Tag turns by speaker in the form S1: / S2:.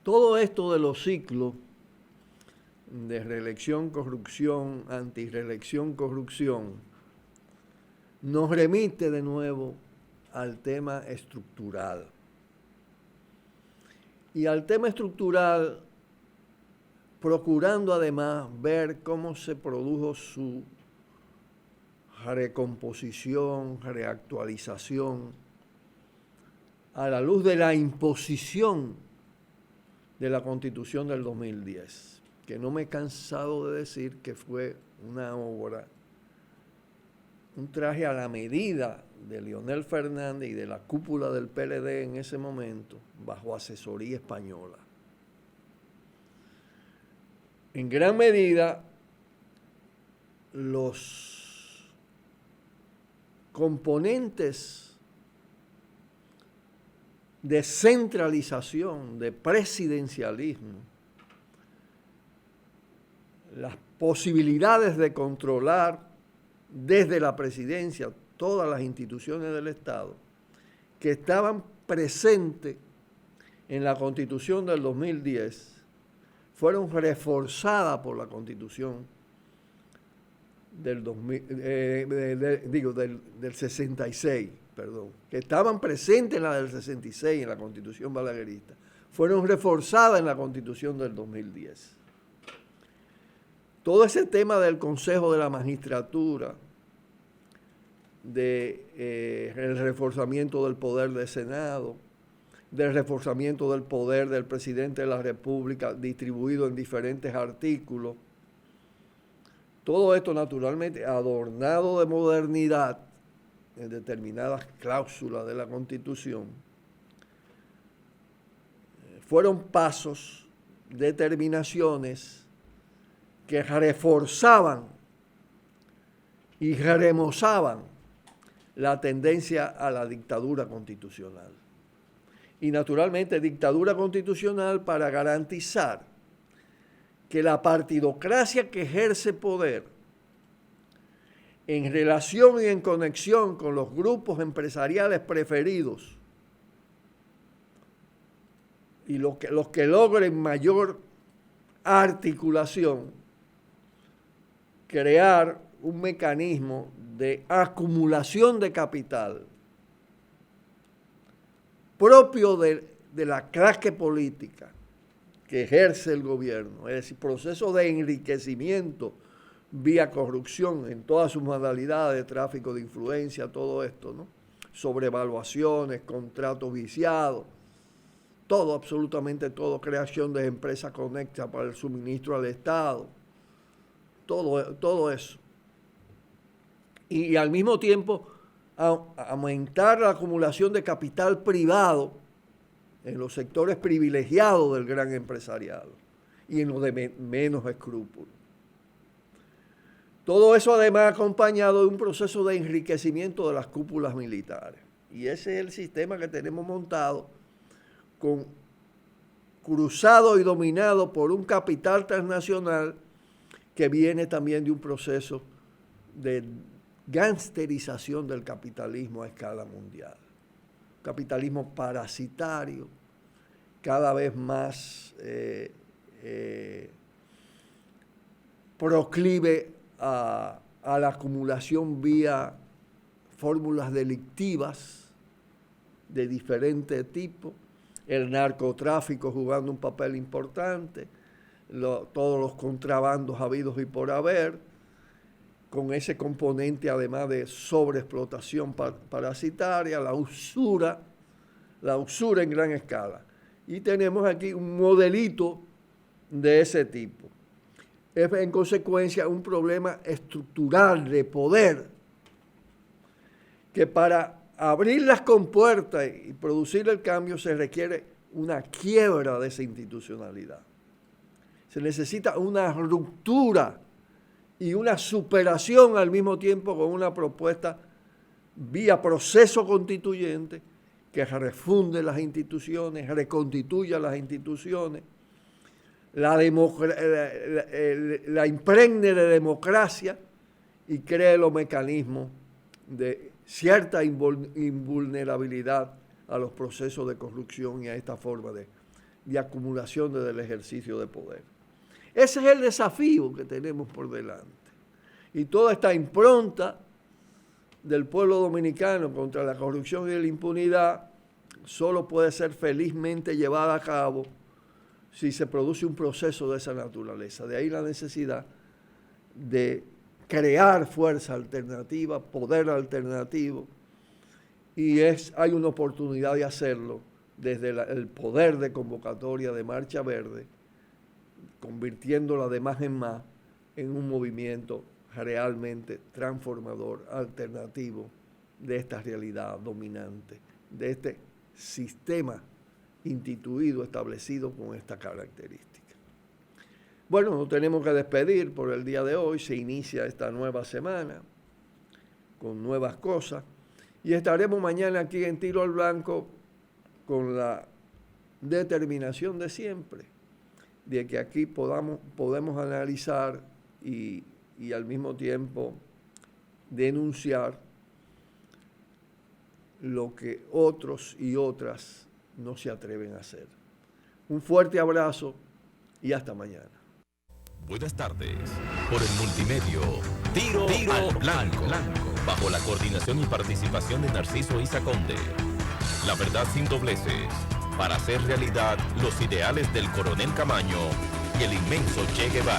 S1: Todo esto de los ciclos de reelección, corrupción, antirreelección, corrupción, nos remite de nuevo al tema estructural. Y al tema estructural, procurando además ver cómo se produjo su recomposición, reactualización, a la luz de la imposición de la Constitución del 2010, que no me he cansado de decir que fue una obra, un traje a la medida de Leonel Fernández y de la cúpula del PLD en ese momento, bajo asesoría española. En gran medida, los componentes de centralización, de presidencialismo, las posibilidades de controlar desde la presidencia todas las instituciones del Estado que estaban presentes en la Constitución del 2010 fueron reforzadas por la Constitución del 66, que estaban presentes en la del 66, en la Constitución balaguerista, fueron reforzadas en la Constitución del 2010. Todo ese tema del Consejo de la Magistratura, del reforzamiento del poder del Senado, del reforzamiento del poder del presidente de la República distribuido en diferentes artículos, todo esto naturalmente adornado de modernidad en determinadas cláusulas de la Constitución, fueron pasos, determinaciones que reforzaban y remozaban la tendencia a la dictadura constitucional. Y naturalmente dictadura constitucional para garantizar que la partidocracia que ejerce poder en relación y en conexión con los grupos empresariales preferidos y los que logren mayor articulación, crear un mecanismo de acumulación de capital propio de la clase política que ejerce el gobierno, es decir, proceso de enriquecimiento vía corrupción en todas sus modalidades, de tráfico de influencia, todo esto, ¿no? Sobrevaluaciones, contratos viciados, todo, absolutamente todo, creación de empresas conectadas para el suministro al Estado, todo eso. Y al mismo tiempo aumentar la acumulación de capital privado en los sectores privilegiados del gran empresariado y en los de menos escrúpulos. Todo eso además acompañado de un proceso de enriquecimiento de las cúpulas militares. Y ese es el sistema que tenemos montado, cruzado y dominado por un capital transnacional que viene también de un proceso de gangsterización del capitalismo a escala mundial. Capitalismo parasitario, cada vez más proclive a la acumulación vía fórmulas delictivas de diferente tipo, el narcotráfico jugando un papel importante, todos los contrabandos habidos y por haber, con ese componente además de sobreexplotación parasitaria, la usura en gran escala. Y tenemos aquí un modelito de ese tipo. Es en consecuencia un problema estructural de poder que para abrir las compuertas y producir el cambio se requiere una quiebra de esa institucionalidad. Se necesita una ruptura y una superación al mismo tiempo con una propuesta vía proceso constituyente que refunde las instituciones, reconstituya las instituciones, la impregne de democracia y cree los mecanismos de cierta invulnerabilidad a los procesos de corrupción y a esta forma de acumulación desde el ejercicio de poder. Ese es el desafío que tenemos por delante. Y toda esta impronta del pueblo dominicano contra la corrupción y la impunidad solo puede ser felizmente llevada a cabo si se produce un proceso de esa naturaleza. De ahí la necesidad de crear fuerza alternativa, poder alternativo, y hay una oportunidad de hacerlo desde el poder de convocatoria de Marcha Verde, convirtiéndola de más en más en un movimiento realmente transformador, alternativo de esta realidad dominante, de este sistema instituido, establecido con esta característica. Bueno, nos tenemos que despedir por el día de hoy. Se inicia esta nueva semana con nuevas cosas y estaremos mañana aquí en Tiro al Blanco con la determinación de siempre, de que aquí podemos analizar y al mismo tiempo denunciar lo que otros y otras no se atreven a hacer. Un fuerte abrazo y hasta mañana.
S2: Buenas tardes. Por el multimedio Tiro al Blanco, bajo la coordinación y participación de Narciso Isa Conde. La verdad sin dobleces, para hacer realidad los ideales del Coronel Camaño y el inmenso Che Guevara.